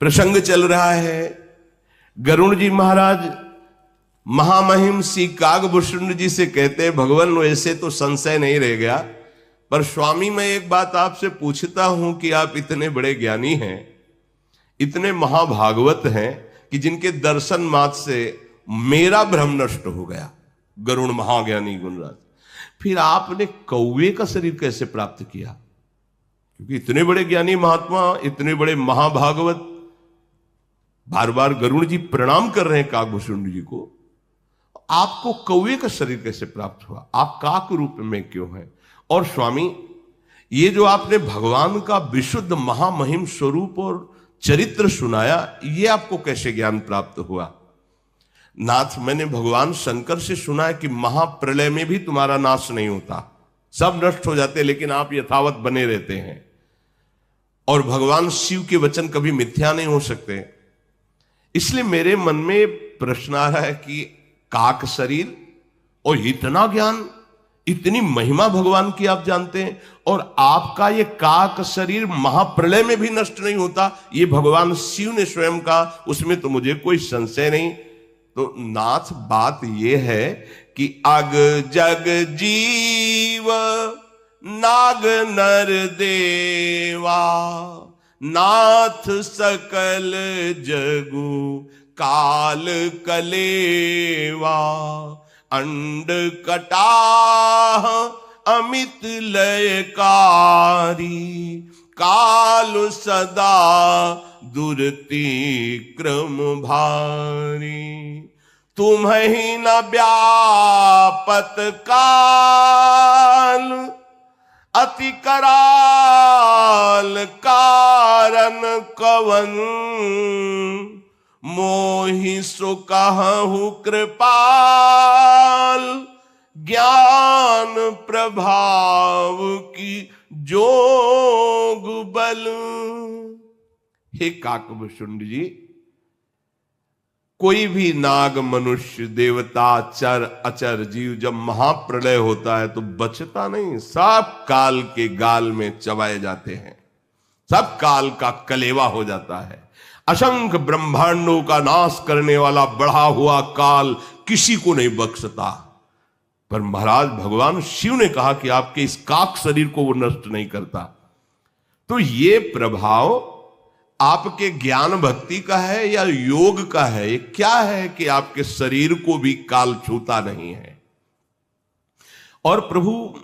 प्रसंग चल रहा है। गरुड़ जी महाराज महामहिम श्री कागभूषुंड जी से कहते हैं, भगवान वैसे तो संशय नहीं रह गया, पर स्वामी मैं एक बात आपसे पूछता हूं कि आप इतने बड़े ज्ञानी हैं, इतने महाभागवत हैं कि जिनके दर्शन मात्र से मेरा भ्रम नष्ट हो गया। गरुड़ महाज्ञानी गुणराज, फिर आपने कौवे का शरीर कैसे प्राप्त किया? क्योंकि इतने बड़े ज्ञानी महात्मा, इतने बड़े महाभागवत, बार बार गरुड़ जी प्रणाम कर रहे हैं कागभूषुंड जी को, आपको कौवे का शरीर कैसे प्राप्त हुआ? आप काक रूप में क्यों हैं? और स्वामी, ये जो आपने भगवान का विशुद्ध महामहिम स्वरूप और चरित्र सुनाया, ये आपको कैसे ज्ञान प्राप्त हुआ? नाथ, मैंने भगवान शंकर से सुना है कि महाप्रलय में भी तुम्हारा नाश नहीं होता, सब नष्ट हो जाते, लेकिन आप यथावत बने रहते हैं। और भगवान शिव के वचन कभी मिथ्या नहीं हो सकते। इसलिए मेरे मन में प्रश्न आ रहा है कि काक शरीर और इतना ज्ञान, इतनी महिमा भगवान की आप जानते हैं, और आपका ये काक शरीर महाप्रलय में भी नष्ट नहीं होता, ये भगवान शिव ने स्वयं कहा, उसमें तो मुझे कोई संशय नहीं। तो नाथ, बात ये है कि अग जग जीव नाग नर देवा, नाथ सकल जगु काल कलेवा, अंड कटाह अमित लयकारी, काल सदा दुरति क्रम भारी, तुम्हि न व्यापत काल, अति कराल कारण कवन, मोहि सो कहूँ कृपाल, ज्ञान प्रभाव की जोग बल। हे काकभूषुंड जी, कोई भी नाग, मनुष्य, देवता, चर अचर जीव जब महाप्रलय होता है तो बचता नहीं, सब काल के गाल में चबाए जाते हैं, सब काल का कलेवा हो जाता है। असंख्य ब्रह्मांडों का नाश करने वाला बढ़ा हुआ काल किसी को नहीं बख्शता। पर महाराज भगवान शिव ने कहा कि आपके इस काक शरीर को वो नष्ट नहीं करता। तो ये प्रभाव आपके ज्ञान भक्ति का है या योग का है? ये क्या है कि आपके शरीर को भी काल छूता नहीं है? और प्रभु,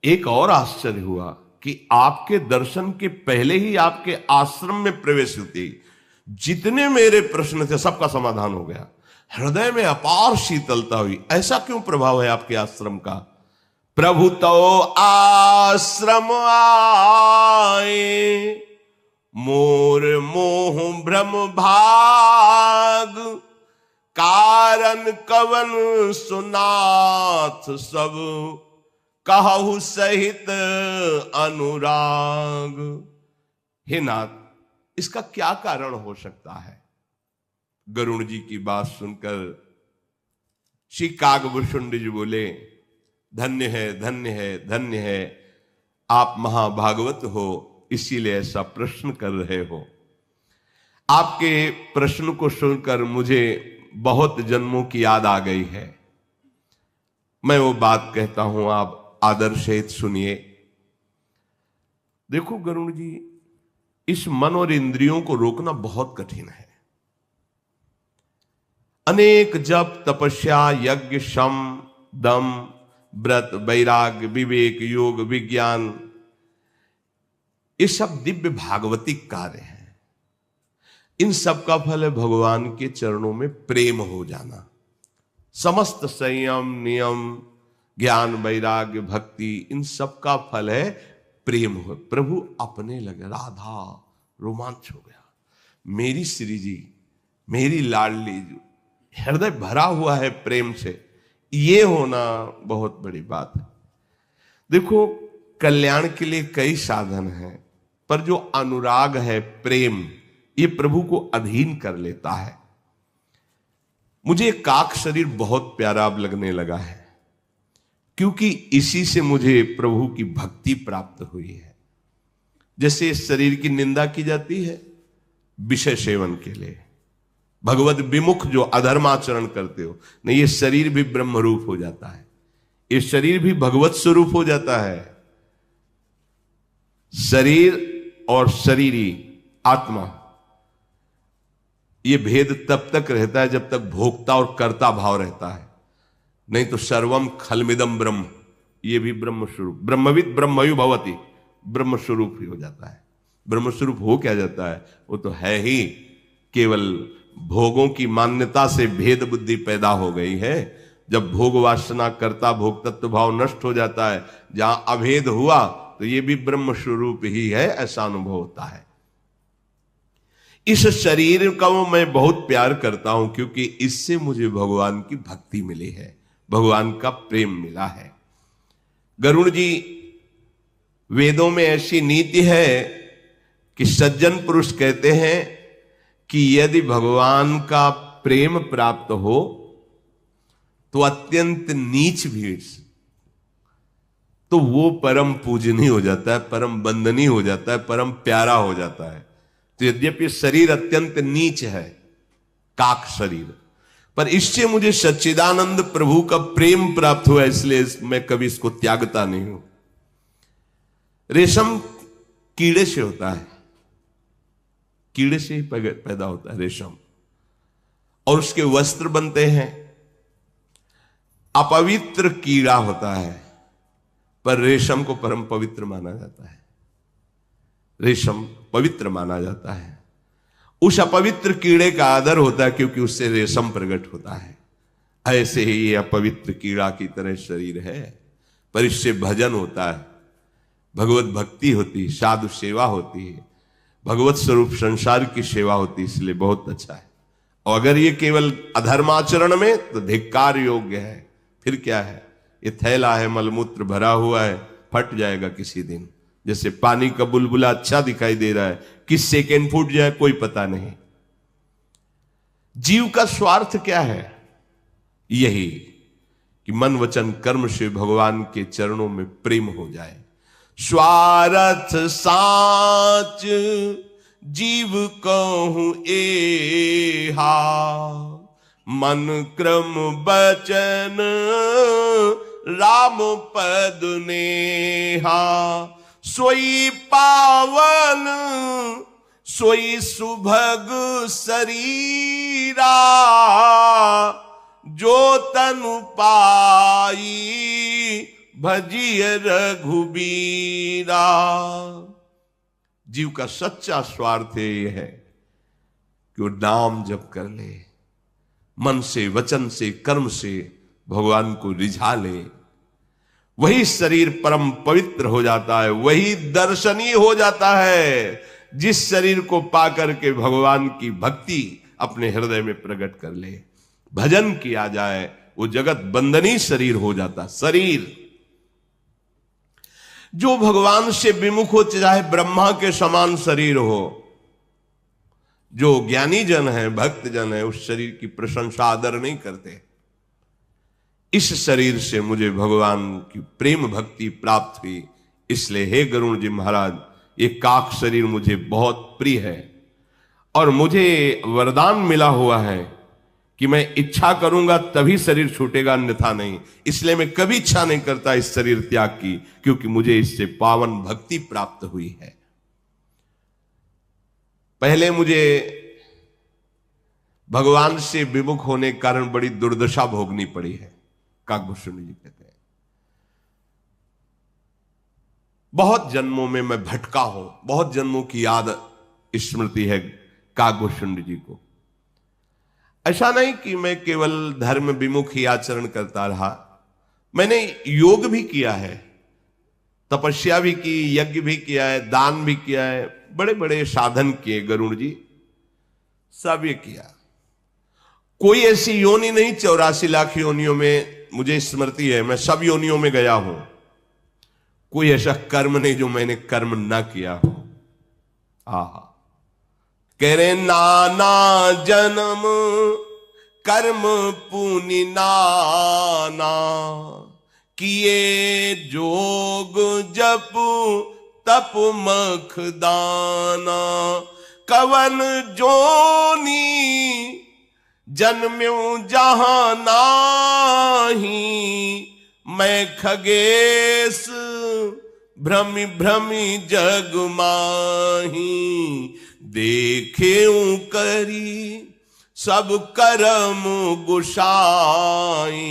एक और आश्चर्य हुआ कि आपके दर्शन के पहले ही आपके आश्रम में प्रवेश होती, जितने मेरे प्रश्न थे सबका समाधान हो गया। हृदय में अपार शीतलता हुई। ऐसा क्यों प्रभाव है आपके आश्रम का? प्रभु तो आश्रम आए, मोर मोह भ्रम भाग, कारण कवन सुनाथ सब, कहु सहित अनुराग। हे नाथ, इसका क्या कारण हो सकता है? गरुड़ जी की बात सुनकर श्री कागभूषुंड जी बोले, धन्य है, धन्य है, धन्य है, आप महाभागवत हो, इसीलिए ऐसा प्रश्न कर रहे हो। आपके प्रश्न को सुनकर मुझे बहुत जन्मों की याद आ गई है। मैं वो बात कहता हूं, आप आदर सहित सुनिए। देखो गरुड़ जी, इस मन और इंद्रियों को रोकना बहुत कठिन है। अनेक जप, तपस्या, यज्ञ, शम, दम, व्रत, वैराग्य, विवेक, योग, विज्ञान, ये सब दिव्य भागवतिक कार्य हैं। इन सब का फल है भगवान के चरणों में प्रेम हो जाना। समस्त संयम, नियम, ज्ञान, वैराग्य, भक्ति, इन सब का फल है प्रेम हो। प्रभु अपने लगे, राधा रोमांच हो गया। मेरी श्री जी, मेरी लाडली जी, हृदय भरा हुआ है प्रेम से। ये होना बहुत बड़ी बात है। देखो, कल्याण के लिए कई साधन हैं, पर जो अनुराग है, प्रेम, ये प्रभु को अधीन कर लेता है। मुझे काक शरीर बहुत प्यारा अब लगने लगा है, क्योंकि इसी से मुझे प्रभु की भक्ति प्राप्त हुई है। जैसे इस शरीर की निंदा की जाती है विषय सेवन के लिए, भगवत विमुख जो अधर्माचरण करते हो, नहीं, ये शरीर भी ब्रह्म रूप हो जाता है, ये शरीर भी भगवत स्वरूप हो जाता है। शरीर और शरीरी आत्मा, ये भेद तब तक रहता है जब तक भोक्ता और कर्ता भाव रहता है, नहीं तो सर्वम खलमिदम ब्रह्म, ये भी ब्रह्म स्वरूप, ब्रह्मविद ब्रह्मयु भवति, ब्रह्म स्वरूप ही हो जाता है। ब्रह्म स्वरूप हो क्या जाता है? वो तो है ही, केवल भोगों की मान्यता से भेद बुद्धि पैदा हो गई है। जब भोग वासना कर्ता भोग तत्व भाव नष्ट हो जाता है, जहां अभेद हुआ, तो ये भी ब्रह्म स्वरूप ही है, ऐसा अनुभव होता है। इस शरीर का मैं बहुत प्यार करता हूं, क्योंकि इससे मुझे भगवान की भक्ति मिली है, भगवान का प्रेम मिला है। गरुड़ जी, वेदों में ऐसी नीति है कि सज्जन पुरुष कहते हैं कि यदि भगवान का प्रेम प्राप्त हो तो अत्यंत नीच भी, तो वो परम पूजनीय हो जाता है, परम वंदनीय हो जाता है, परम प्यारा हो जाता है। तो यद्यपि शरीर अत्यंत नीच है, काक शरीर, पर इससे मुझे सच्चिदानंद प्रभु का प्रेम प्राप्त हुआ, इसलिए मैं कभी इसको त्यागता नहीं हूं। रेशम कीड़े से होता है, कीड़े से ही पैदा होता है रेशम, और उसके वस्त्र बनते हैं। अपवित्र कीड़ा होता है, पर रेशम को परम पवित्र माना जाता है, रेशम पवित्र माना जाता है। उस अपवित्र कीड़े का आदर होता है, क्योंकि उससे रेशम प्रकट होता है। ऐसे ही ये अपवित्र कीड़ा की तरह शरीर है, पर इससे भजन होता है, भगवत भक्ति होती है, साधु सेवा होती है, भगवत स्वरूप संसार की सेवा होती है, इसलिए बहुत अच्छा है। और अगर ये केवल अधर्माचरण में, तो धिक्कार योग्य है। फिर क्या है? ये थैला है, मलमूत्र भरा हुआ है, फट जाएगा किसी दिन। जैसे पानी का बुलबुला अच्छा दिखाई दे रहा है, किस सेकेंड फूट जाए कोई पता नहीं। जीव का स्वार्थ क्या है? यही कि मन वचन कर्म से भगवान के चरणों में प्रेम हो जाए। स्वार्थ साच जीव कहूं एहा, मन क्रम बचन राम पद नेहा। सोई पावन सोई सुभग शरीरा, जो तनु पाई भजिय रघुबीरा। जीव का सच्चा स्वार्थ यह है कि वो नाम जप कर ले, मन से वचन से कर्म से भगवान को रिझा ले। वही शरीर परम पवित्र हो जाता है, वही दर्शनीय हो जाता है। जिस शरीर को पाकर के भगवान की भक्ति अपने हृदय में प्रकट कर ले, भजन किया जाए, वो जगत बंदनी शरीर हो जाता। शरीर जो भगवान से विमुख हो, चाहे ब्रह्मा के समान शरीर हो, जो ज्ञानी जन है, भक्त जन है, उस शरीर की प्रशंसा आदर नहीं करते। इस शरीर से मुझे भगवान की प्रेम भक्ति प्राप्त हुई, इसलिए हे गरुड़ जी महाराज, ये काक शरीर मुझे बहुत प्रिय है। और मुझे वरदान मिला हुआ है कि मैं इच्छा करूंगा तभी शरीर छूटेगा, अन्यथा नहीं। इसलिए मैं कभी इच्छा नहीं करता इस शरीर त्याग की, क्योंकि मुझे इससे पावन भक्ति प्राप्त हुई है। पहले मुझे भगवान से विमुख होने के कारण बड़ी दुर्दशा भोगनी पड़ी है। काकभूषण जी कहते हैं, बहुत जन्मों में मैं भटका हूं, बहुत जन्मों की याद स्मृति है काकभूषण जी को। ऐसा नहीं कि मैं केवल धर्म विमुख ही आचरण करता रहा, मैंने योग भी किया है, तपस्या भी की, यज्ञ भी किया है, दान भी किया है, बड़े बड़े साधन किए गरुड़ जी, सब ये किया। कोई ऐसी योनि नहीं, 84 लाख योनियों में मुझे स्मृति है, मैं सब योनियों में गया हूं। कोई ऐसा कर्म नहीं जो मैंने कर्म ना किया हो। कह रहे नाना जन्म कर्म पुनि नाना, किए जोग जप तप मख दाना। कवन जोनी जन्म्यूं जहां नाही, मैं खगेश भ्रमि भ्रमि जग माही, देखेऊं करी सब कर्म गुसाई,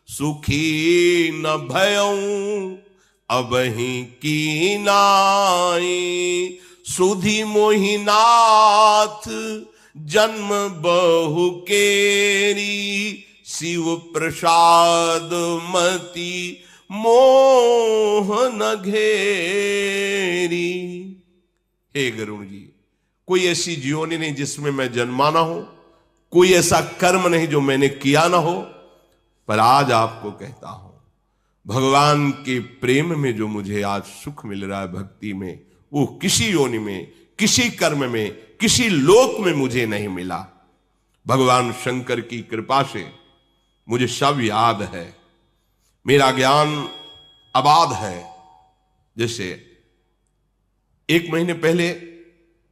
सुखी न भयऊं अबहि की नाई, सुधि मोहिनाथ जन्म बहु केरी, शिव प्रसाद मति मोह न घेरी। हे गरुण जी, कोई ऐसी जीवनी नहीं जिसमें मैं जन्मा ना हो, कोई ऐसा कर्म नहीं जो मैंने किया ना हो, पर आज आपको कहता हूं भगवान के प्रेम में जो मुझे आज सुख मिल रहा है भक्ति में, वो किसी योनि में, किसी कर्म में, किसी लोक में मुझे नहीं मिला। भगवान शंकर की कृपा से मुझे सब याद है, मेरा ज्ञान अबाध है। जैसे 1 महीने पहले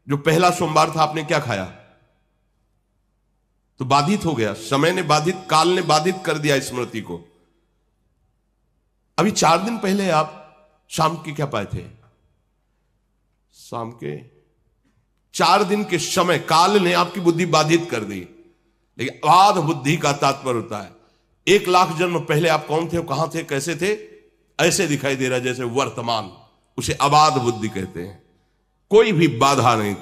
जो पहला सोमवार था, आपने क्या खाया? तो बाधित हो गया, समय ने बाधित, काल ने बाधित कर दिया स्मृति को। अभी 4 दिन पहले आप शाम की क्या पाए थे? शाम के 4 दिन के समय काल ने आपकी बुद्धि बाधित कर दी। लेकिन अबाध बुद्धि का तात्पर्य होता है 1 लाख जन्म पहले आप कौन थे, कहां थे, कैसे थे, ऐसे दिखाई दे रहा जैसे वर्तमान, उसे अबाध बुद्धि कहते हैं। कोई भी बाधा नहीं,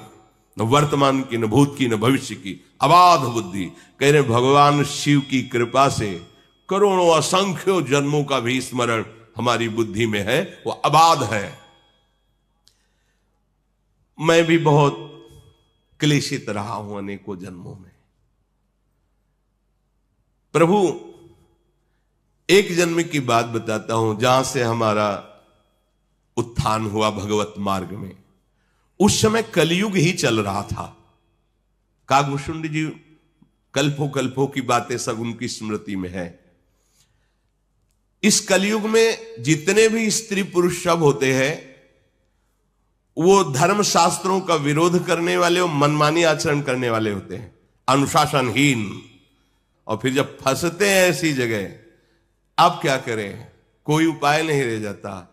न वर्तमान की, न भूत की, न भविष्य की, अबाध बुद्धि। कह रहे भगवान शिव की कृपा से करोड़ों असंख्यों जन्मों का भी स्मरण हमारी बुद्धि में है, वो अबाध है। मैं भी बहुत क्लेशित रहा हूं अनेकों जन्मों में। प्रभु, एक जन्म की बात बताता हूं जहां से हमारा उत्थान हुआ भगवत मार्ग में। उस समय कलयुग ही चल रहा था। कागभूषुंड जी कल्पों कल्पों की बातें सब उनकी स्मृति में है। इस कलयुग में जितने भी स्त्री पुरुष सब होते हैं, वो धर्म शास्त्रों का विरोध करने वाले और मनमानी आचरण करने वाले होते हैं, अनुशासनहीन। और फिर जब फंसते हैं ऐसी जगह, अब क्या करें, कोई उपाय नहीं रह जाता।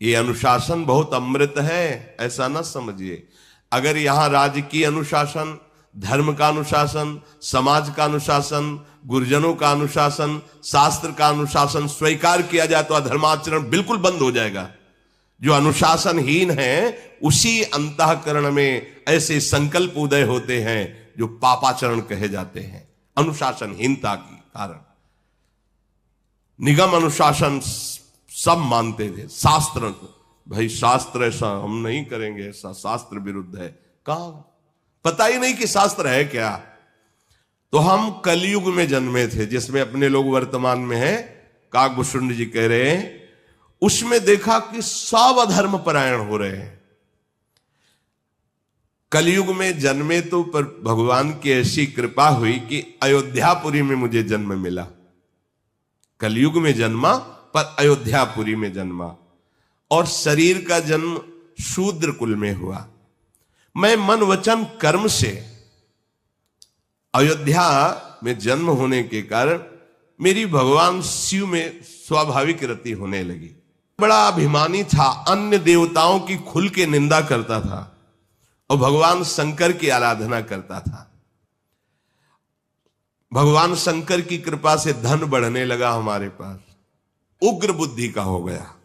ये अनुशासन बहुत अमृत है, ऐसा ना समझिए। अगर यहां राजकीय अनुशासन, धर्म का अनुशासन, समाज का अनुशासन, गुरुजनों का अनुशासन, शास्त्र का अनुशासन स्वीकार किया जाए तो अधर्माचरण बिल्कुल बंद हो जाएगा। जो अनुशासनहीन है, उसी अंतःकरण में ऐसे संकल्प उदय होते हैं जो पापाचरण कहे जाते हैं, अनुशासनहीनता के कारण। निगम अनुशासन सब मानते थे, शास्त्र, भाई शास्त्र ऐसा हम नहीं करेंगे, ऐसा शास्त्र विरुद्ध है। कहां, पता ही नहीं कि शास्त्र है क्या। तो हम कलयुग में जन्मे थे, जिसमें अपने लोग वर्तमान में हैं। कागभूषुंड जी कह रहे हैं उसमें देखा कि सब अधर्म परायण हो रहे हैं। कलयुग में जन्मे तो पर भगवान की ऐसी कृपा हुई कि अयोध्यापुरी में मुझे जन्म मिला। कलयुग में जन्मा पर अयोध्यापुरी में जन्मा, और शरीर का जन्म शूद्र कुल में हुआ। मैं मन वचन कर्म से अयोध्या में जन्म होने के कारण मेरी भगवान शिव में स्वाभाविक रति होने लगी। बड़ा अभिमानी था, अन्य देवताओं की खुल के निंदा करता था और भगवान शंकर की आराधना करता था। भगवान शंकर की कृपा से धन बढ़ने लगा हमारे पास, उग्र बुद्धि का हो गया।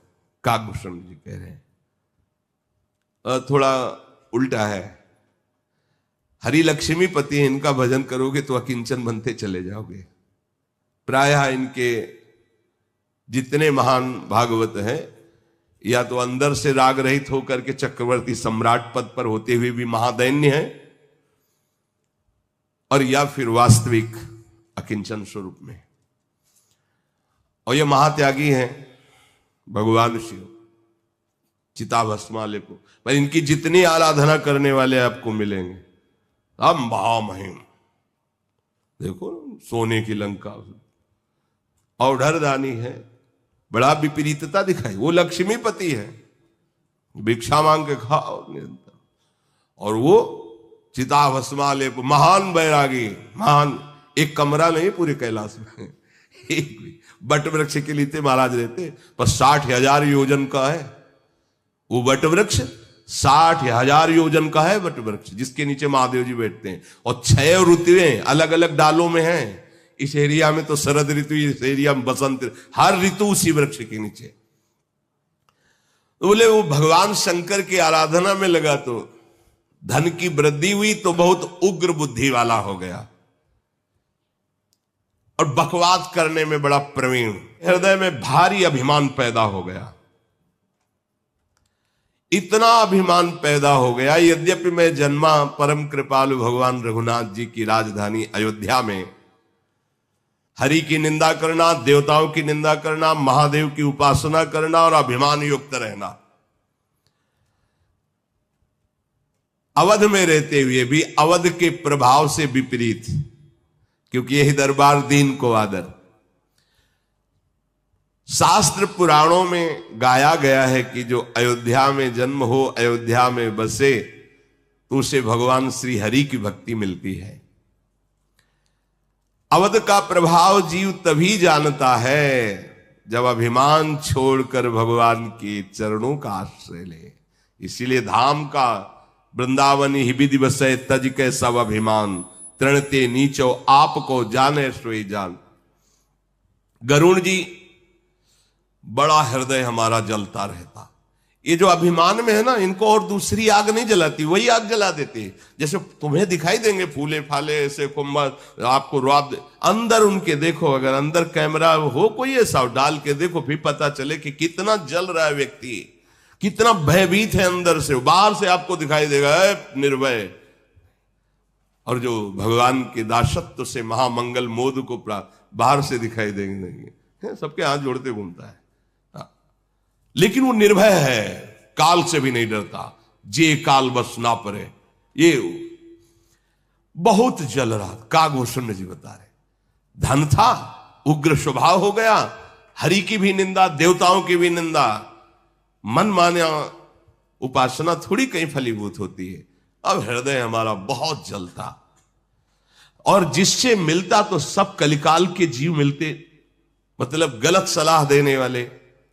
कागभूषण जी कह रहे हैं थोड़ा उल्टा है। हरि लक्ष्मी पति है, इनका भजन करोगे तो अकिंचन बनते चले जाओगे। प्रायः इनके जितने महान भागवत हैं, या तो अंदर से राग रहित होकर के चक्रवर्ती सम्राट पद पर होते हुए भी महादैन्य है, और या फिर वास्तविक अकिंचन स्वरूप में। और ये महात्यागी हैं भगवान शिव, चिताभस्माले को। पर इनकी जितनी आराधना करने वाले आपको मिलेंगे, अब महामहिम, देखो सोने की लंका, औढ़रदानी है, बड़ा विपरीतता दिखाई। वो लक्ष्मीपति है, भिक्षा मांग के खाओ निरंतर, और वो चिता भस्मालेप, महान बैरागी, महान। एक कमरा नहीं पूरे कैलाश में, एक बट वृक्ष के नीचे महाराज रहते, पर 60,000 योजन का है वो बट वृक्ष, 60,000 योजन का है बट वृक्ष, जिसके नीचे महादेव जी बैठते हैं। और 6 ऋतुएं अलग अलग डालों में हैं। इस एरिया में तो शरद ऋतु, इस एरिया में बसंत, हर ऋतु उसी वृक्ष के नीचे। तो बोले वो भगवान शंकर की आराधना में लगा तो धन की वृद्धि हुई, तो बहुत उग्र बुद्धि वाला हो गया और बकवास करने में बड़ा प्रवीण, हृदय में भारी अभिमान पैदा हो गया। इतना अभिमान पैदा हो गया, यद्यपि मैं जन्मा परम कृपालु भगवान रघुनाथ जी की राजधानी अयोध्या में, हरि की निंदा करना, देवताओं की निंदा करना, महादेव की उपासना करना और अभिमान युक्त रहना। अवध में रहते हुए भी अवध के प्रभाव से विपरीत, क्योंकि यही दरबार दीन को आदर। शास्त्र पुराणों में गाया गया है कि जो अयोध्या में जन्म हो, अयोध्या में बसे, तो उसे भगवान श्री हरि की भक्ति मिलती है। अवध का प्रभाव जीव तभी जानता है जब अभिमान छोड़कर भगवान के चरणों का आश्रय ले। इसीलिए धाम का वृंदावन ही विधि बसै तज के सब अभिमान, तृणते नीचो आपको जाने सोई जान। गरुण जी बड़ा हृदय हमारा जलता रहता। ये जो अभिमान में है ना, इनको और दूसरी आग नहीं जलाती, वही आग जला देती। जैसे तुम्हें दिखाई देंगे फूले फाले ऐसे कुंभ, आपको रौब, अंदर उनके देखो, अगर अंदर कैमरा हो कोई ऐसा डाल के देखो, फिर पता चले कि कितना जल रहा है व्यक्ति, कितना भयभीत है अंदर से। बाहर से आपको दिखाई देगा निर्भय, और जो भगवान के दासत्व से महामंगल मोद को बाहर से दिखाई देंगे नहीं, सबके हाथ जोड़ते घूमता है, लेकिन वो निर्भय है, काल से भी नहीं डरता। जे काल बस ना परे, ये बहुत जल रहा। कागभूषण जी बता रहे, धन था, उग्र स्वभाव हो गया, हरि की भी निंदा, देवताओं की भी निंदा, मन माना उपासना थोड़ी कहीं फलीभूत होती है। अब हृदय हमारा बहुत जलता, और जिससे मिलता तो सब कलिकाल के जीव मिलते, मतलब गलत सलाह देने वाले।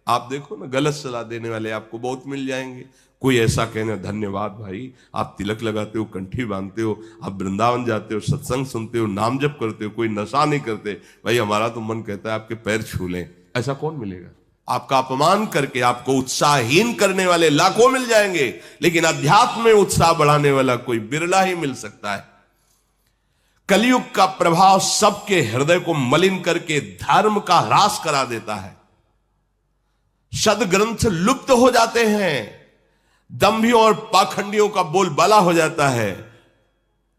आप देखो ना, गलत सलाह देने वाले आपको बहुत मिल जाएंगे। कोई ऐसा कहना, धन्यवाद भाई, आप तिलक लगाते हो, कंठी बांधते हो, आप वृंदावन जाते हो, सत्संग सुनते हो, नाम जप करते हो, कोई नशा नहीं करते, भाई हमारा तो मन कहता है आपके पैर छू लें। ऐसा कौन मिलेगा? आपका अपमान करके आपको उत्साहहीन करने वाले लाखों मिल जाएंगे, लेकिन अध्यात्म में उत्साह बढ़ाने वाला कोई बिरला ही मिल सकता है। कलयुग का प्रभाव सबके हृदय को मलिन करके धर्म का ह्रास करा देता है। सदग्रंथ लुप्त हो जाते हैं, दंभियों और पाखंडियों का बोलबाला हो जाता है,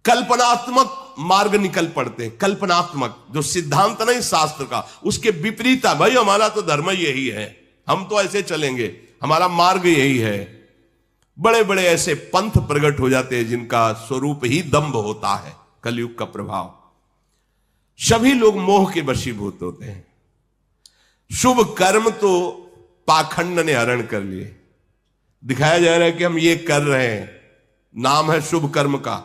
कल्पनात्मक मार्ग निकल पड़ते हैं। कल्पनात्मक जो सिद्धांत नहीं शास्त्र का, उसके विपरीत, भाई हमारा तो धर्म यही है, हम तो ऐसे चलेंगे, हमारा मार्ग यही है। बड़े बड़े ऐसे पंथ प्रकट हो जाते हैं जिनका स्वरूप ही दंभ होता है। कलयुग का प्रभाव, सभी लोग मोह के वशीभूत होते हैं। शुभ कर्म तो पाखंड ने हरण कर लिए, दिखाया जा रहा है कि हम ये कर रहे हैं, नाम है शुभ कर्म का,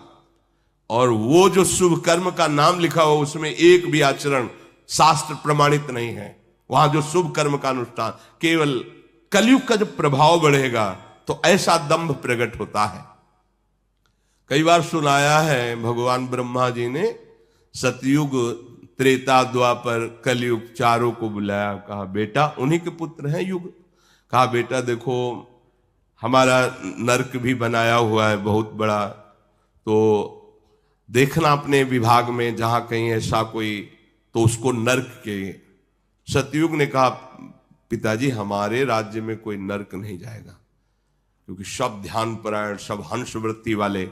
और वो जो शुभ कर्म का नाम लिखा हो उसमें एक भी आचरण शास्त्र प्रमाणित नहीं है। वहां जो शुभ कर्म का अनुष्ठान, केवल कलयुग का जो प्रभाव बढ़ेगा तो ऐसा दंभ प्रकट होता है। कई बार सुनाया है, भगवान ब्रह्मा जी ने सतयुग, त्रेता, द्वापर, कलयुग चारों को बुलाया, कहा बेटा, उन्हीं के पुत्र हैं युग, कहा बेटा देखो हमारा नरक भी बनाया हुआ है बहुत बड़ा, तो देखना अपने विभाग में जहां कहीं ऐसा कोई, तो उसको नरक के। सतयुग ने कहा पिताजी हमारे राज्य में कोई नरक नहीं जाएगा, क्योंकि सब ध्यान परायण, सब हंस वृत्ति वाले,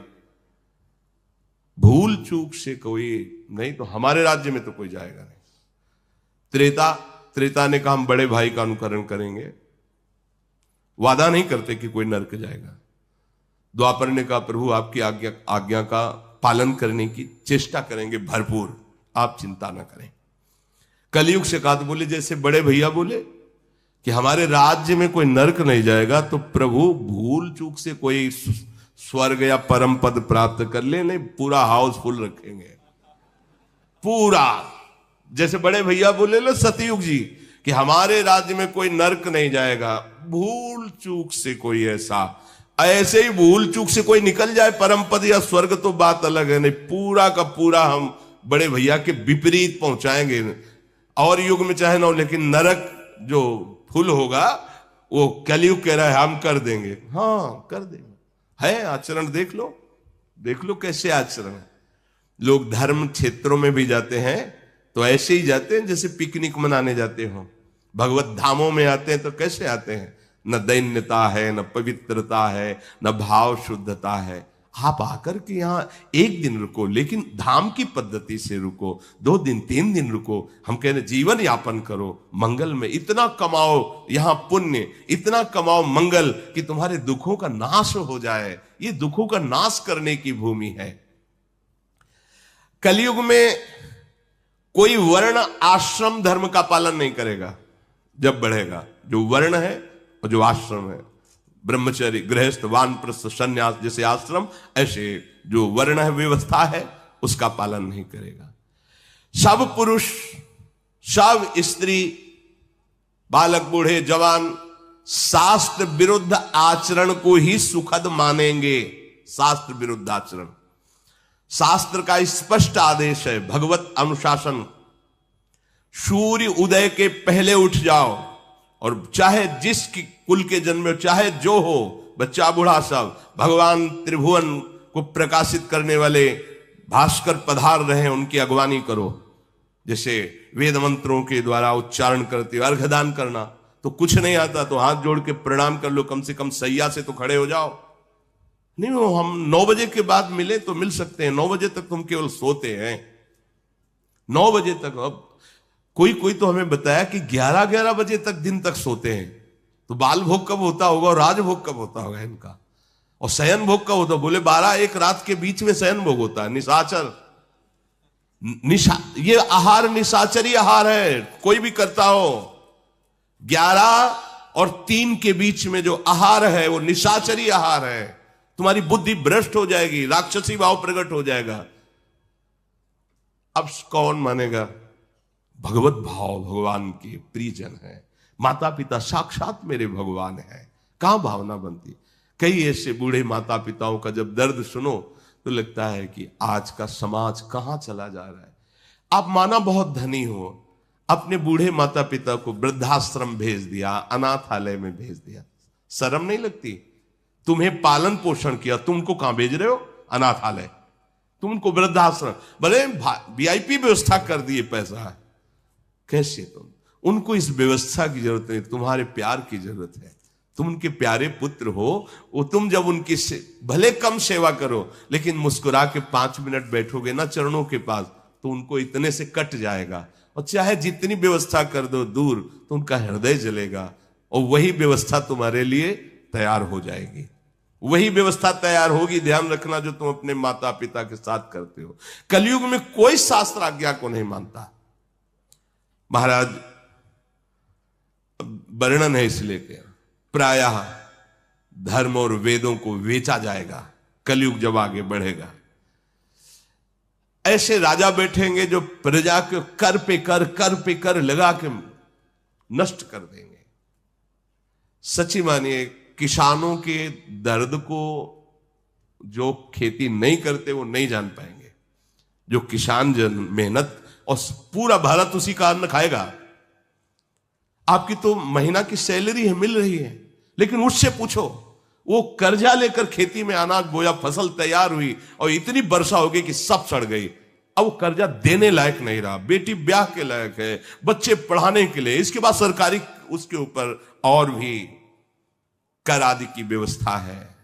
भूल चूक से कोई नहीं, तो हमारे राज्य में तो कोई जाएगा नहीं। त्रेता ने कहा हम बड़े भाई का अनुकरण करेंगे, वादा नहीं करते कि कोई नरक जाएगा। द्वापर ने कहा प्रभु आपकी आज्ञा का पालन करने की चेष्टा करेंगे भरपूर, आप चिंता ना करें। कलयुग से कहा तो बोले, जैसे बड़े भैया बोले कि हमारे राज्य में कोई नरक नहीं जाएगा, तो प्रभु भूल चूक से कोई स्वर्ग या परम पद प्राप्त कर ले, नहीं पूरा हाउसफुल रखेंगे पूरा। जैसे बड़े भैया बोले लो सतयुग जी कि हमारे राज्य में कोई नरक नहीं जाएगा, भूल चूक से कोई ऐसे ही भूल चूक से कोई निकल जाए परम पद या स्वर्ग तो बात अलग है, नहीं पूरा का पूरा हम बड़े भैया के विपरीत पहुंचाएंगे। और युग में चाहे ना हो, लेकिन नरक जो फुल होगा वो कलयुग कह रहा है हम कर देंगे। हाँ कर देंगे, है आचरण देख लो कैसे आचरण है। लोग धर्म क्षेत्रों में भी जाते हैं तो ऐसे ही जाते हैं जैसे पिकनिक मनाने जाते हो। भगवत धामों में आते हैं तो कैसे आते हैं, न दैन्यता है, न पवित्रता है, न भाव शुद्धता है। आप आकर के यहां एक दिन रुको, लेकिन धाम की पद्धति से रुको, 2 दिन 3 दिन रुको। हम कह रहे जीवन यापन करो मंगल में, इतना कमाओ यहां पुण्य, इतना कमाओ मंगल कि तुम्हारे दुखों का नाश हो जाए। ये दुखों का नाश करने की भूमि है। कलयुग में कोई वर्ण आश्रम धर्म का पालन नहीं करेगा जब बढ़ेगा। जो वर्ण है और जो आश्रम है, ब्रह्मचर्य, गृहस्थ, वानप्रस्थ, संन्यास जैसे आश्रम, ऐसे जो वर्ण है व्यवस्था है उसका पालन नहीं करेगा। सब पुरुष, सब स्त्री, बालक, बूढ़े, जवान शास्त्र विरुद्ध आचरण को ही सुखद मानेंगे। शास्त्र विरुद्ध आचरण, शास्त्र का स्पष्ट आदेश है, भगवत अनुशासन। सूर्य उदय के पहले उठ जाओ, और चाहे जिस कुल के जन्मे हो, चाहे जो हो, बच्चा बूढ़ा सब, भगवान त्रिभुवन को प्रकाशित करने वाले भास्कर पधार रहे, उनकी अगवानी करो। जैसे वेद मंत्रों के द्वारा उच्चारण करते, अर्घदान करना तो कुछ नहीं आता तो हाथ जोड़ के प्रणाम कर लो, कम से कम सैया से तो खड़े हो जाओ। नहीं वो हम 9 बजे के बाद मिले तो मिल सकते हैं, 9 बजे तक तुम केवल सोते हैं, 9 बजे तक। अब कोई तो हमें बताया कि 11 बजे तक दिन तक सोते हैं, तो बाल भोग कब होता होगा और राजभोग कब होता होगा इनका, और शयन भोग कब होता? बोले 12-1 रात के बीच में शयन भोग होता है। निशाचर, ये आहार निशाचरी आहार है, कोई भी करता हो। 11 और 3 के बीच में जो आहार है वो निशाचरी आहार है। तुम्हारी बुद्धि भ्रष्ट हो जाएगी, राक्षसी भाव प्रकट हो जाएगा। अब कौन मानेगा? भगवत भाव, भगवान के प्रियजन है, माता पिता साक्षात मेरे भगवान है, कहां भावना बनती। कई ऐसे बूढ़े माता पिताओं का जब दर्द सुनो तो लगता है कि आज का समाज कहां चला जा रहा है। आप माना बहुत धनी हो, अपने बूढ़े माता पिता को वृद्धाश्रम भेज दिया, अनाथालय में भेज दिया, शर्म नहीं लगती? तुम्हें पालन पोषण किया, तुमको कहां भेज रहे हो? अनाथालय। तुमको वृद्धाश्रम, भले वीआईपी व्यवस्था कर दिए, पैसा है, कैसे तुम? उनको इस व्यवस्था की जरूरत नहीं, तुम्हारे प्यार की जरूरत है। तुम उनके प्यारे पुत्र हो, वो तुम जब उनकी भले कम सेवा करो, लेकिन मुस्कुरा के 5 मिनट बैठोगे ना चरणों के पास, तो उनको इतने से कट जाएगा। और चाहे जितनी व्यवस्था कर दो दूर, तो उनका हृदय जलेगा, और वही व्यवस्था तुम्हारे लिए तैयार हो जाएगी। वही व्यवस्था तैयार होगी, ध्यान रखना, जो तुम अपने माता पिता के साथ करते हो। कलयुग में कोई शास्त्र आज्ञा को नहीं मानता। महाराज वर्णन है इसलिए कि प्रायः धर्म और वेदों को बेचा जाएगा कलयुग जब आगे बढ़ेगा। ऐसे राजा बैठेंगे जो प्रजा के कर पे कर लगा के नष्ट कर देंगे। सच्ची मानिए, किसानों के दर्द को जो खेती नहीं करते वो नहीं जान पाएंगे। जो किसान जन मेहनत, और पूरा भारत उसी का अन्न खाएगा। आपकी तो महीना की सैलरी है, मिल रही है, लेकिन उससे पूछो, वो कर्जा लेकर खेती में अनाज बोया, फसल तैयार हुई और इतनी वर्षा हो गई कि सब सड़ गई। अब वो कर्जा देने लायक नहीं रहा, बेटी ब्याह के लायक है, बच्चे पढ़ाने के लिए, इसके बाद सरकारी उसके ऊपर और भी कर आदि की व्यवस्था है,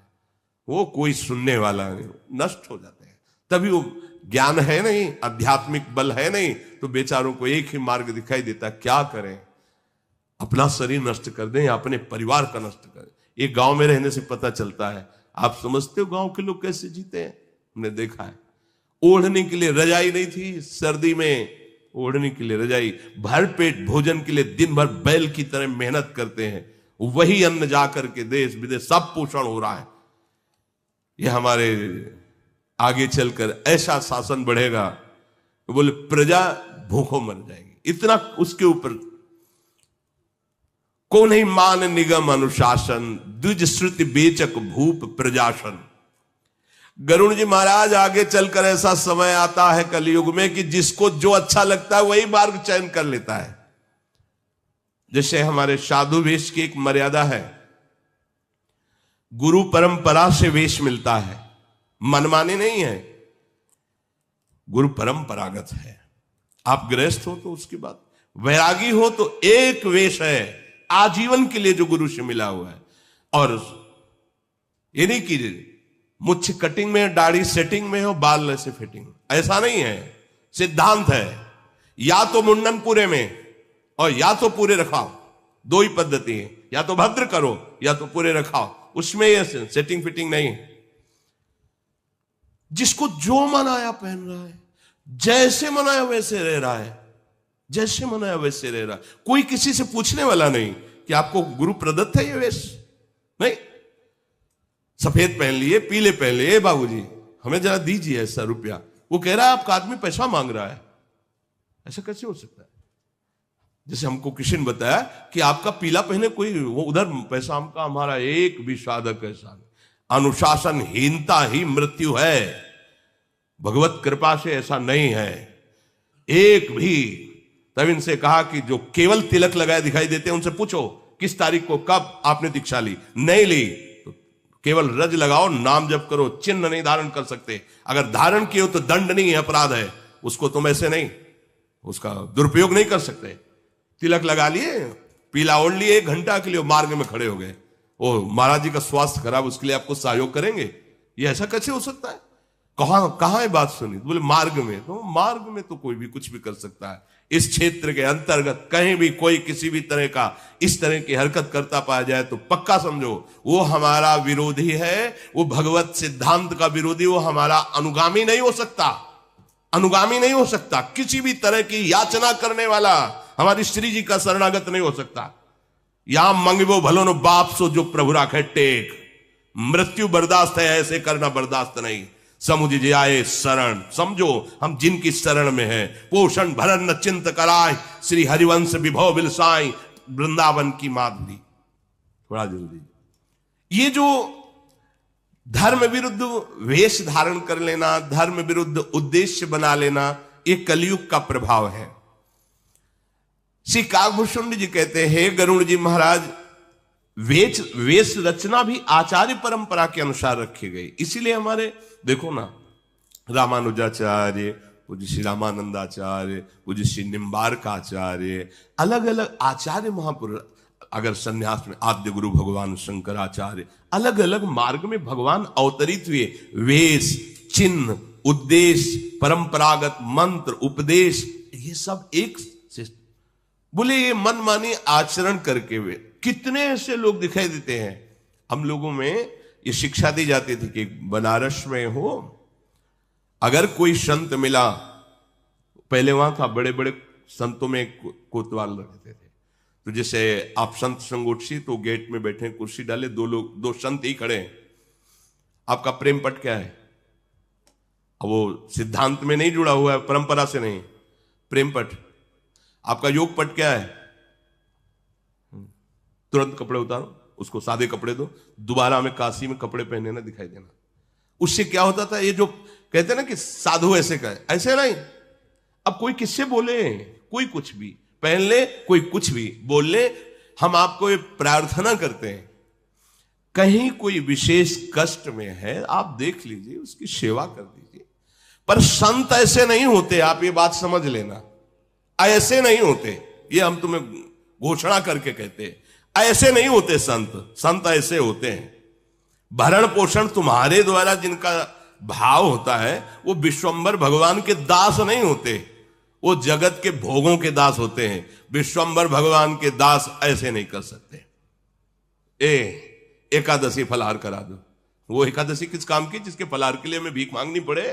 वो कोई सुनने वाला नहीं, नष्ट हो जाते हैं। तभी वो ज्ञान है नहीं, आध्यात्मिक बल है नहीं, तो बेचारों को एक ही मार्ग दिखाई देता, क्या करें? अपना शरीर नष्ट कर दें या अपने परिवार का नष्ट करें। एक गांव में रहने से पता चलता है। आप समझते हो गांव के लोग कैसे जीते हैं? हमने देखा है। ओढ़ने के लिए रजाई नहीं थी, सर्दी में ओढ़ने के लिए रजाई, भरपेट भोजन के लिए दिन भर बैल की तरह मेहनत करते हैं, वही अन्न जाकर के देश विदेश सब पोषण हो रहा है। ये हमारे आगे चलकर ऐसा शासन बढ़ेगा, बोले प्रजा भूखों मर जाएगी, इतना उसके ऊपर। को नहीं मान निगम अनुशासन, द्विज श्रुति बेचक भूप प्रजाशन। गरुण जी महाराज आगे चलकर ऐसा समय आता है कलयुग में कि जिसको जो अच्छा लगता है वही मार्ग चयन कर लेता है। जैसे हमारे साधु वेश की एक मर्यादा है, गुरु परंपरा से वेश मिलता है, मनमानी नहीं है, गुरु परंपरागत है। आप गृहस्थ हो तो उसकी बात, वैरागी हो तो एक वेश है आजीवन के लिए जो गुरु से मिला हुआ है। और ये नहीं कि मुच्छ कटिंग में, दाढ़ी सेटिंग में हो, बाल ऐसे फिटिंग, ऐसा नहीं है। सिद्धांत है या तो मुंडन पूरे में और या तो पूरे रखाओ, दो ही पद्धति है, या तो भद्र करो या तो पूरे रखाओ, उसमें ये सेटिंग फिटिंग नहीं है। जिसको जो मनाया पहन रहा है, जैसे मनाया वैसे रह रहा है, जैसे मनाया वैसे रह रहा है। कोई किसी से पूछने वाला नहीं कि आपको गुरु प्रदत्त है ये वेश, नहीं। सफेद पहन लिए, पीले पहन लिए, बाबूजी हमें जरा दीजिए ऐसा रुपया, वो कह रहा है आपका आदमी पैसा मांग रहा है, ऐसा कैसे हो सकता है? जैसे हमको किसी ने बताया कि आपका पीला पहने कोई, वो उधर पैसा हमका, हमारा एक भी साधक ऐसा नहीं। अनुशासनहीनता ही मृत्यु है, भगवत कृपा से ऐसा नहीं है एक भी। तब इनसे कहा कि जो केवल तिलक लगाए दिखाई देते हैं उनसे पूछो किस तारीख को कब आपने दीक्षा ली, नहीं ली तो केवल रज लगाओ, नाम जप करो, चिन्ह नहीं धारण कर सकते। अगर धारण किए हो तो दंड नहीं है, अपराध है, उसको तुम ऐसे नहीं, उसका दुरुपयोग नहीं कर सकते। तिलक लगा लिए, पीला ओढ़ लिए, 1 घंटा के लिए मार्ग में खड़े हो गए, ओ महाराज जी का स्वास्थ्य खराब, उसके लिए आपको सहयोग करेंगे, ये ऐसा कैसे हो सकता है? कहां है बात सुनी? तो बोले मार्ग में। तो मार्ग में तो कोई भी कुछ भी कर सकता है। इस क्षेत्र के अंतर्गत कहीं भी कोई किसी भी तरह का इस तरह की हरकत करता पाया जाए तो पक्का समझो वो हमारा विरोधी है, वो भगवत सिद्धांत का विरोधी, वो हमारा अनुगामी नहीं हो सकता, अनुगामी नहीं हो सकता। किसी भी तरह की याचना करने वाला हमारी श्री जी का शरणागत नहीं हो सकता। यहां मंगवो भलो नो बाप सो जो प्रभु राखे टेक, मृत्यु बर्दाश्त है, ऐसे करना बर्दाश्त नहीं। समुझ आए शरण, समझो हम जिनकी शरण में है, पोषण भरण न चिंत कराय, श्री हरिवंश विभव बिलसाई, वृंदावन की माधुरी। थोड़ा जल्दी, ये जो धर्म विरुद्ध वेश धारण कर लेना, धर्म विरुद्ध उद्देश्य बना लेना, ये कलयुग का प्रभाव है। श्री काकभूषण जी कहते हैं, गरुण जी महाराज, वेश रचना भी आचार्य परंपरा के अनुसार रखी गई। इसीलिए हमारे देखो ना, रामानुजाचार्य, पूज्य श्री रामानंदाचार्य, पूज्य श्री निम्बारकाचार्य, अलग अलग आचार्य महापुरुष, अगर संन्यास में आद्य गुरु भगवान शंकराचार्य, अलग अलग मार्ग में भगवान अवतरित हुए। वेश, चिन्ह, उद्देश्य, परंपरागत मंत्र, उपदेश, ये सब एक से बोले ये मनमानी आचरण करके हुए कितने ऐसे लोग दिखाई देते हैं। हम लोगों में ये शिक्षा दी जाती थी कि बनारस में हो, अगर कोई संत मिला, पहले वहां था बड़े बड़े संतों में कोतवाल रहते थे, तो जैसे आप संत संगोष्ठी, तो गेट में बैठे, कुर्सी डाले, दो संत ही खड़े, आपका प्रेम पट क्या है? अब वो सिद्धांत में नहीं जुड़ा हुआ है, परंपरा से नहीं, प्रेम पट। आपका योग पट क्या है? तुरंत कपड़े उतारो, उसको सादे कपड़े दो, दोबारा हमें काशी में कपड़े पहने ना दिखाई देना। उससे क्या होता था, ये जो कहते हैं ना कि साधु ऐसे कहे, ऐसे नहीं। अब कोई किससे बोले, कोई कुछ भी पहन ले, कोई कुछ भी बोल ले, हम आपको ये प्रार्थना करते हैं, कहीं कोई विशेष कष्ट में है, आप देख लीजिए, उसकी सेवा कर दीजिए। पर संत ऐसे नहीं होते, आप ये बात समझ लेना, ऐसे नहीं होते। ये हम तुम्हें घोषणा करके कहते हैं, ऐसे नहीं होते संत। संत ऐसे होते हैं, भरण पोषण तुम्हारे द्वारा जिनका भाव होता है, वो विश्वंभर भगवान के दास नहीं होते, वो जगत के भोगों के दास होते हैं। विश्वंभर भगवान के दास ऐसे नहीं कर सकते। एकादशी फलाहार करा दो, वो एकादशी किस काम की? जिसके फलाहार के लिए हमें भीख मांगनी पड़े।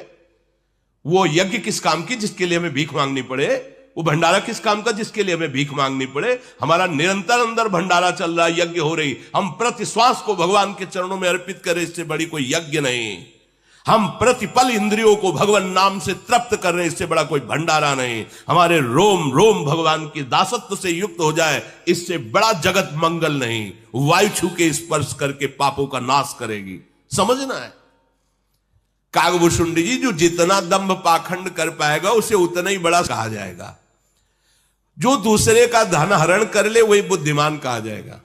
वो यज्ञ किस काम की? जिसके लिए हमें भीख मांगनी पड़े। वो भंडारा किस काम का जिसके लिए हमें भीख मांगनी पड़े? हमारा निरंतर अंदर भंडारा चल रहा है, यज्ञ हो रही, हम प्रति श्वास को भगवान के चरणों में अर्पित करें, इससे बड़ी कोई यज्ञ नहीं। हम प्रतिपल इंद्रियों को भगवान नाम से तृप्त कर रहे हैं, इससे बड़ा कोई भंडारा नहीं। हमारे रोम रोम भगवान की दासत्व से युक्त हो जाए, इससे बड़ा जगत मंगल नहीं। वायु छू के स्पर्श करके पापों का नाश करेगी, समझना है। कागभूषुंडी जी, जो जितना दंभ पाखंड कर पाएगा उसे उतना ही बड़ा कहा जाएगा। जो दूसरे का धन हरण कर ले वही बुद्धिमान कहा जाएगा।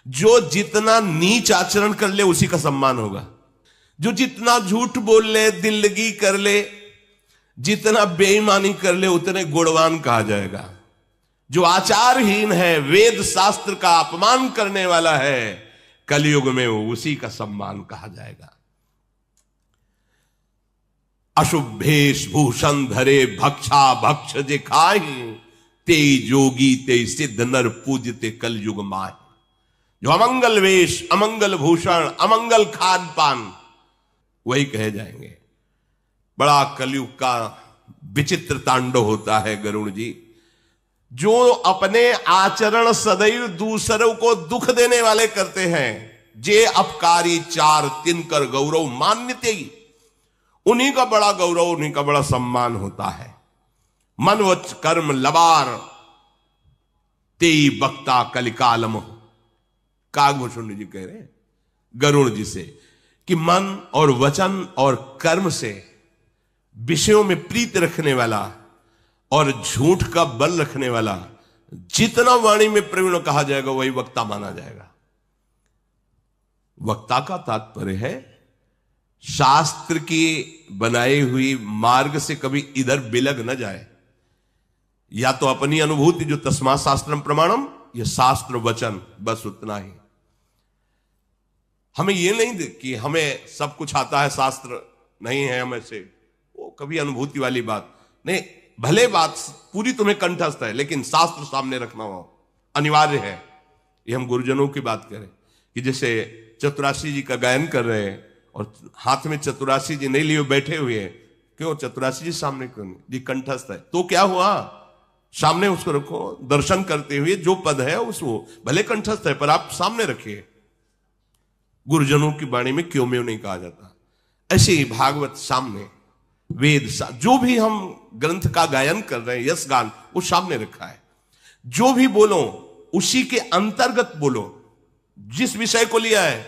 जो जितना नीच आचरण कर ले उसी का सम्मान होगा। जो जितना झूठ बोल ले, दिल्लगी कर ले, जितना बेईमानी कर ले, उतने गुणवान कहा जाएगा। जो आचारहीन है, वेद शास्त्र का अपमान करने वाला है, कलयुग में उसी का सम्मान कहा जाएगा। अशुभेश भूषण धरे भक्षा भक्ष जे खाहि, ते जोगी ते सिद्ध नर पूजते कलयुग माहि। जो अमंगल वेश, अमंगल भूषण, अमंगल खान पान, वही कहे जाएंगे। बड़ा कलयुग का विचित्र तांडव होता है गरुड़ जी। जो अपने आचरण सदैव दूसरों को दुख देने वाले करते हैं, जे अपकारी चार तिनकर गौरव मान्यते, उन्हीं का बड़ा गौरव, उन्हीं का बड़ा सम्मान होता है। मन वच कर्म लबार तेई बक्ता कलिकालम। कागभूषुंडी जी कह रहे हैं गरुड़ जी से कि मन और वचन और कर्म से विषयों में प्रीत रखने वाला और झूठ का बल रखने वाला जितना वाणी में प्रवीण कहा जाएगा वही वक्ता माना जाएगा। वक्ता का तात्पर्य है शास्त्र की बनाई हुई मार्ग से कभी इधर बिलग न जाए। या तो अपनी अनुभूति, जो तस्मा शास्त्रम प्रमाणम, यह शास्त्र वचन, बस उतना ही। हमें यह नहीं कि हमें सब कुछ आता है, शास्त्र नहीं है हमें से, वो कभी अनुभूति वाली बात नहीं। भले बात पूरी तुम्हें कंठस्थ है, लेकिन शास्त्र सामने रखना हो अनिवार्य है। ये हम गुरुजनों की बात करें कि जैसे चतुराशी जी का गायन कर रहे हैं और हाथ में चतुराशी जी नहीं लिए बैठे हुए हैं, क्यों? चतुराशी जी सामने क्यों जी कंठस्थ है, तो क्या हुआ? सामने उसको रखो, दर्शन करते हुए जो पद है उसको, भले कंठस्थ है पर आप सामने रखिए। गुरुजनों की वाणी में क्यों में नहीं कहा जाता। ऐसे ही भागवत सामने, वेद जो भी हम ग्रंथ का गायन कर रहे हैं, यश गान, वो सामने रखा है। जो भी बोलो उसी के अंतर्गत बोलो। जिस विषय को लिया है,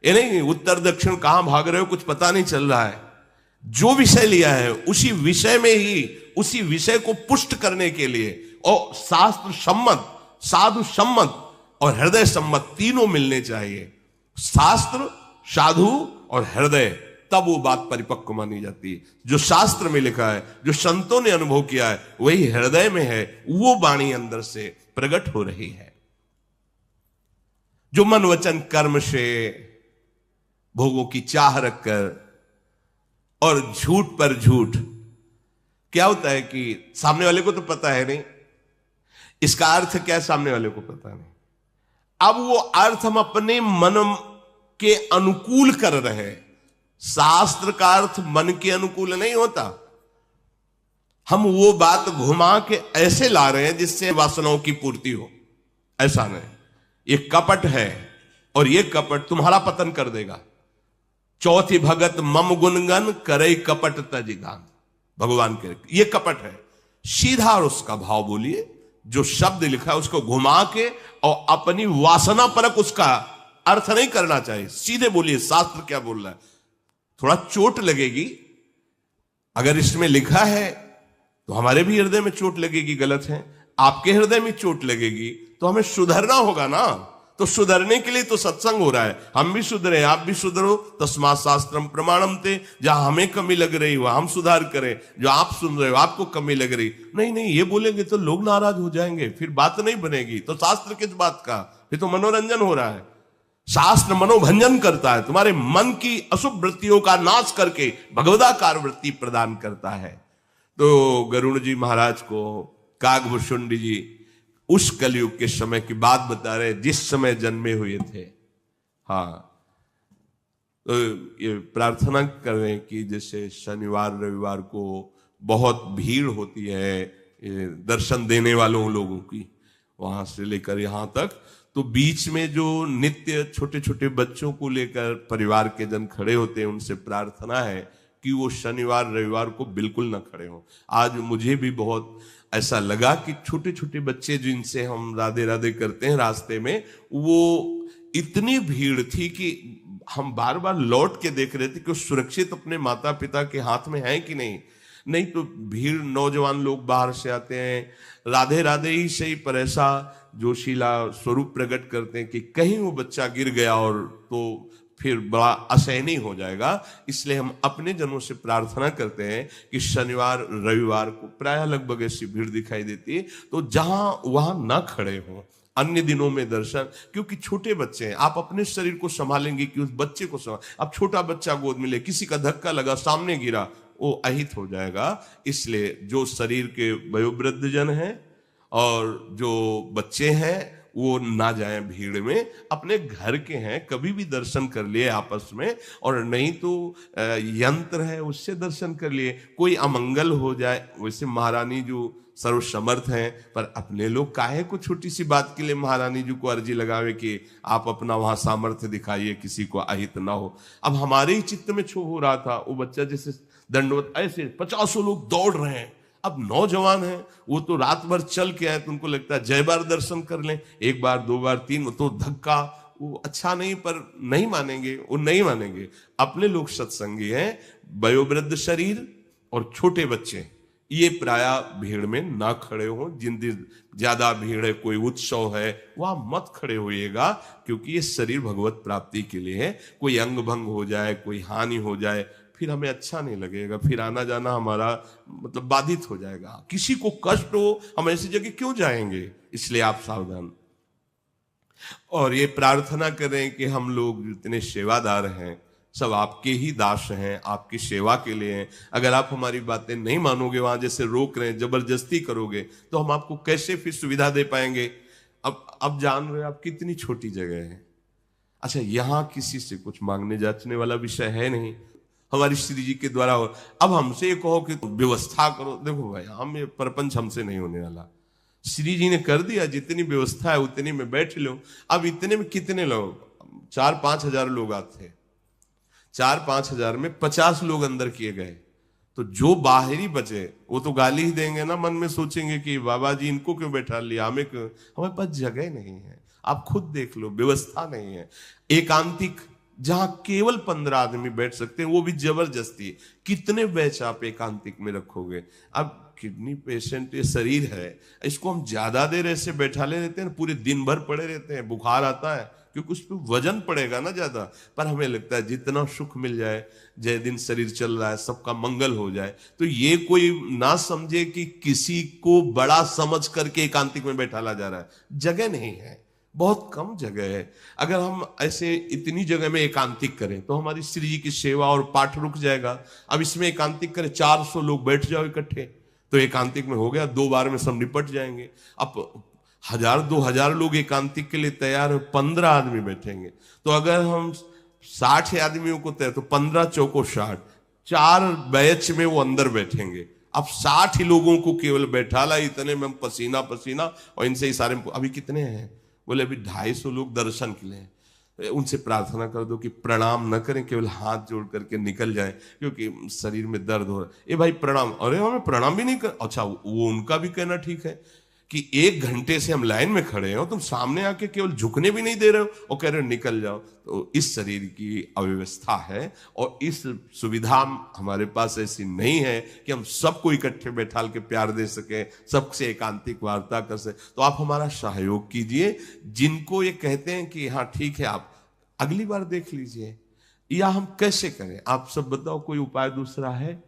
ये नहीं उत्तर दक्षिण कहां भाग रहे हो कुछ पता नहीं चल रहा है। जो विषय लिया है उसी विषय में ही, उसी विषय को पुष्ट करने के लिए, और शास्त्र सम्मत, साधु सम्मत और हृदय सम्मत तीनों मिलने चाहिए। शास्त्र, साधु और हृदय, तब वो बात परिपक्व मानी जाती है। जो शास्त्र में लिखा है, जो संतों ने अनुभव किया है, वही हृदय में है, वो वाणी अंदर से प्रकट हो रही है। जो मन वचन कर्म से भोगों की चाह रखकर और झूठ पर झूठ, क्या होता है कि सामने वाले को तो पता है नहीं इसका अर्थ क्या है, सामने वाले को पता नहीं। अब वो अर्थ हम अपने मन के अनुकूल कर रहे हैं। शास्त्र का अर्थ मन के अनुकूल नहीं होता। हम वो बात घुमा के ऐसे ला रहे हैं जिससे वासनाओं की पूर्ति हो, ऐसा नहीं। ये कपट है और ये कपट तुम्हारा पतन कर देगा। चौथी भगत मम गुणगन करे कपट तजिगान, भगवान के ये कपट है। सीधा और उसका भाव बोलिए, जो शब्द लिखा है उसको घुमा के और अपनी वासना परक उसका अर्थ नहीं करना चाहिए। सीधे बोलिए शास्त्र क्या बोल रहा है। थोड़ा चोट लगेगी, अगर इसमें लिखा है तो हमारे भी हृदय में चोट लगेगी, गलत है। आपके हृदय में चोट लगेगी तो हमें सुधरना होगा ना। तो सुधरने के लिए तो सत्संग हो रहा है, हम भी सुधरे, आप भी सुधरो। तस्मात् शास्त्रम प्रमाणम ते, जहां हमें कमी लग रही वहां हम सुधार करें। जो आप सुन रहे हो आपको कमी लग रही, नहीं ये बोलेंगे तो लोग नाराज हो जाएंगे, फिर बात नहीं बनेगी। तो शास्त्र किस बात का, फिर तो मनोरंजन हो रहा है। शास्त्र मनोभंजन करता है, तुम्हारे मन की अशुभ वृत्तियों का नाश करके भगवदाकार वृत्ति प्रदान करता है। तो गरुड़ जी महाराज को कागभूषुंडी जी उस कलयुग के समय की बात बता रहे जिस समय जन्मे हुए थे। हाँ, तो ये प्रार्थना कर रहे हैं कि जैसे शनिवार रविवार को बहुत भीड़ होती है, ये दर्शन देने वालों लोगों की, वहां से लेकर यहाँ तक। तो बीच में जो नित्य छोटे छोटे बच्चों को लेकर परिवार के जन खड़े होते हैं, उनसे प्रार्थना है कि वो शनिवार रविवार को बिल्कुल ना खड़े हों। आज मुझे भी बहुत ऐसा लगा कि छोटे छोटे बच्चे जिनसे हम राधे राधे करते हैं रास्ते में, वो इतनी भीड़ थी कि हम बार बार लौट के देख रहे थे कि वो सुरक्षित अपने माता पिता के हाथ में है कि नहीं। नहीं तो भीड़, नौजवान लोग बाहर से आते हैं, राधे राधे ही सही, पर ऐसा जोशीला स्वरूप प्रकट करते हैं कि कहीं वो बच्चा गिर गया और तो फिर बड़ा असहनीय हो जाएगा। इसलिए हम अपने जनों से प्रार्थना करते हैं कि शनिवार रविवार को प्रायः लगभग ऐसी भीड़ दिखाई देती है, तो जहां वहां ना खड़े हों, अन्य दिनों में दर्शन। क्योंकि छोटे बच्चे हैं, आप अपने शरीर को संभालेंगे कि उस बच्चे को संभाल। अब छोटा बच्चा गोद में ले, किसी का धक्का लगा, सामने गिरा, वो अहित हो जाएगा। इसलिए जो शरीर के वयोवृद्ध जन हैं और जो बच्चे हैं वो ना जाएं भीड़ में, अपने घर के हैं कभी भी दर्शन कर लिए आपस में, और नहीं तो यंत्र है उससे दर्शन कर लिए। कोई अमंगल हो जाए, वैसे महारानी जो सर्वसमर्थ हैं, पर अपने लोग काहे को छोटी सी बात के लिए महारानी जी को अर्जी लगावे कि आप अपना वहां सामर्थ्य दिखाइए, किसी को अहित ना हो। अब हमारे ही चित्त में छो हो रहा था, वो बच्चा जैसे दंडवत, ऐसे 50 लोग दौड़ रहे हैं। अब नौजवान है, वो तो रात भर चल के आए, तो उनको लगता है जय बार दर्शन कर लें, एक बार दो बार तीन, तो धक्का वो अच्छा नहीं, पर नहीं मानेंगे, वो नहीं मानेंगे। अपने लोग सत्संगी हैं, वयोवृद्ध शरीर और छोटे बच्चे, ये प्रायः भीड़ में ना खड़े हो। जिन दिन ज्यादा भीड़ है, कोई उत्सव है, वहां मत खड़े होइएगा, क्योंकि ये शरीर भगवत प्राप्ति के लिए है। कोई अंग भंग हो जाए, कोई हानि हो जाए, फिर हमें अच्छा नहीं लगेगा, फिर आना जाना हमारा मतलब बाधित हो जाएगा। किसी को कष्ट हो, हम ऐसी जगह क्यों जाएंगे? इसलिए आप सावधान। और ये प्रार्थना करें कि हम लोग जितने सेवादार हैं सब आपके ही दास हैं, आपकी सेवा के लिए हैं। अगर आप हमारी बातें नहीं मानोगे, वहां जैसे रोक रहे हैं, जबरदस्ती करोगे, तो हम आपको कैसे फिर सुविधा दे पाएंगे? अब जान रहे आप कितनी छोटी जगह है। अच्छा, यहां किसी से कुछ मांगने जांचने वाला विषय है नहीं, हमारी श्री जी के द्वारा। अब हमसे ये कहो कि व्यवस्था करो, देखो भाई, हम ये प्रपंच हमसे नहीं होने वाला। श्री जी ने कर दिया, जितनी व्यवस्था है उतनी में बैठ लो। अब इतने में कितने लोग, 4-5 हजार लोग आते हैं, 4-5 हजार में 50 लोग अंदर किए गए, तो जो बाहरी बचे वो तो गाली ही देंगे ना, मन में सोचेंगे कि बाबा जी इनको क्यों बैठा लिया, हमें क्यों, हमारे पास जगह नहीं है। आप खुद देख लो, व्यवस्था नहीं है। एकांतिक जहां केवल 15 आदमी बैठ सकते हैं, वो भी जबरदस्ती। कितने बैच आप एकांतिक में रखोगे? अब किडनी पेशेंट ये शरीर है, इसको हम ज्यादा देर ऐसे बैठा ले रहते हैं, पूरे दिन भर पड़े रहते हैं, बुखार आता है, क्योंकि उस पर वजन पड़ेगा ना ज्यादा। पर हमें लगता है जितना सुख मिल जाए, जय दिन शरीर चल रहा है, सबका मंगल हो जाए। तो ये कोई ना समझे कि किसी को बड़ा समझ करके एकांतिक में बैठाला जा रहा है। जगह नहीं है, बहुत कम जगह है। अगर हम ऐसे इतनी जगह में एकांतिक करें तो हमारी श्री जी की सेवा और पाठ रुक जाएगा। अब इसमें एकांतिक करें, 400 लोग बैठ जाओ इकट्ठे, तो एकांतिक में हो गया, 2 बार में सब निपट जाएंगे। अब 1000-2000 लोग एकांतिक के लिए तैयार है, 15 आदमी बैठेंगे। तो अगर हम 60 आदमियों को तैयार, तो 15 चौको 60, 4 बैच में वो अंदर बैठेंगे। अब 60 ही लोगों को केवल बैठा ला, इतने में हम पसीना पसीना, और इनसे इशारे में अभी कितने हैं? बोले अभी 250 लोग दर्शन के लिए। उनसे प्रार्थना कर दो कि प्रणाम न करें, केवल हाथ जोड़ करके निकल जाए, क्योंकि शरीर में दर्द हो रहा है। ए भाई प्रणाम, अरे हमें प्रणाम भी नहीं कर। अच्छा, वो उनका भी कहना ठीक है कि 1 घंटे से हम लाइन में खड़े हो, तुम सामने आके केवल झुकने भी नहीं दे रहे हो और कह रहे हो निकल जाओ। तो इस शरीर की अव्यवस्था है, और इस सुविधा हमारे पास ऐसी नहीं है कि हम सबको इकट्ठे बैठाल के प्यार दे सके, सबसे एकांतिक वार्ता कर सके। तो आप हमारा सहयोग कीजिए। जिनको ये कहते हैं कि हाँ ठीक है, आप अगली बार देख लीजिए, या हम कैसे करें, आप सब बताओ, कोई उपाय दूसरा है?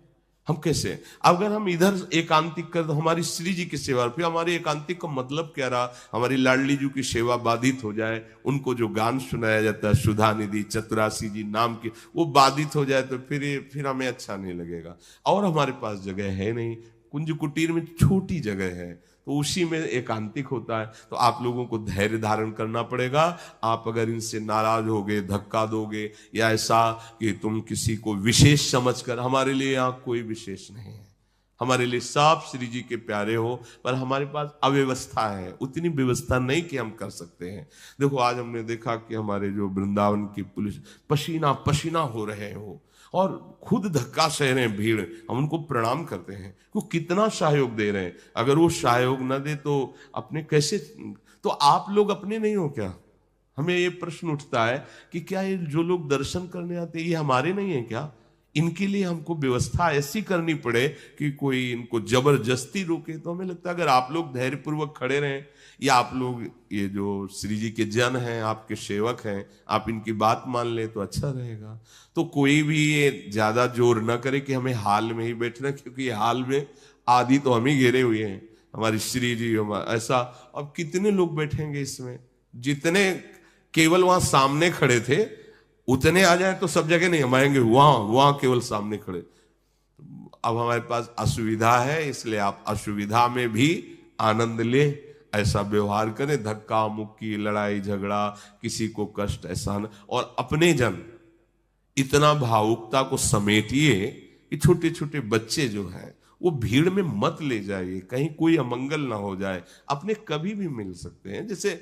हम कैसे, अगर हम इधर एकांतिक कर तो हमारी श्री जी की सेवा, फिर हमारी एकांतिक का मतलब क्या रहा? हमारी लाडली जी की सेवा बाधित हो जाए, उनको जो गान सुनाया जाता है सुधा निधि चतुरासी जी नाम की, वो बाधित हो जाए, तो फिर हमें अच्छा नहीं लगेगा। और हमारे पास जगह है नहीं, कुंज कुटीर में छोटी जगह है, तो उसी में एकांतिक होता है। तो आप लोगों को धैर्य धारण करना पड़ेगा। आप अगर इनसे नाराज होगे, धक्का दोगे, या ऐसा कि तुम किसी को विशेष समझकर, हमारे लिए यहाँ कोई विशेष नहीं है। हमारे लिए सब श्री जी के प्यारे हो, पर हमारे पास अव्यवस्था है, उतनी व्यवस्था नहीं कि हम कर सकते हैं। देखो आज हमने देखा कि हमारे जो वृंदावन की पुलिस पसीना पसीना हो रहे हो और खुद धक्का सह रहे हैं भीड़, हम उनको प्रणाम करते हैं, वो कितना सहयोग दे रहे हैं। अगर वो सहयोग न दे तो अपने कैसे, तो आप लोग अपने नहीं हो क्या? हमें ये प्रश्न उठता है कि क्या ये जो लोग दर्शन करने आते हैं ये हमारे नहीं है क्या? इनके लिए हमको व्यवस्था ऐसी करनी पड़े कि कोई इनको जबरदस्ती रोके। तो हमें लगता है अगर आप लोग धैर्यपूर्वक खड़े रहें, या आप लोग ये जो श्री जी के जन हैं, आपके सेवक हैं, आप इनकी बात मान लें तो अच्छा रहेगा। तो कोई भी ये ज्यादा जोर ना करे कि हमें हाल में ही बैठना, क्योंकि हाल में आदि तो हम ही घेरे हुए हैं, हमारी श्री जी ऐसा। अब कितने लोग बैठेंगे इसमें? जितने केवल वहां सामने खड़े थे उतने आ जाए तो सब जगह नहीं हम आएंगे, वहां केवल सामने खड़े। अब हमारे पास असुविधा है, इसलिए आप असुविधा में भी आनंद ले, ऐसा व्यवहार करें। धक्का मुक्की, लड़ाई झगड़ा, किसी को कष्ट ऐसा न, और अपने जन इतना भावुकता को समेटिए कि छोटे छोटे बच्चे जो हैं वो भीड़ में मत ले जाइए, कहीं कोई अमंगल ना हो जाए। अपने कभी भी मिल सकते हैं, जैसे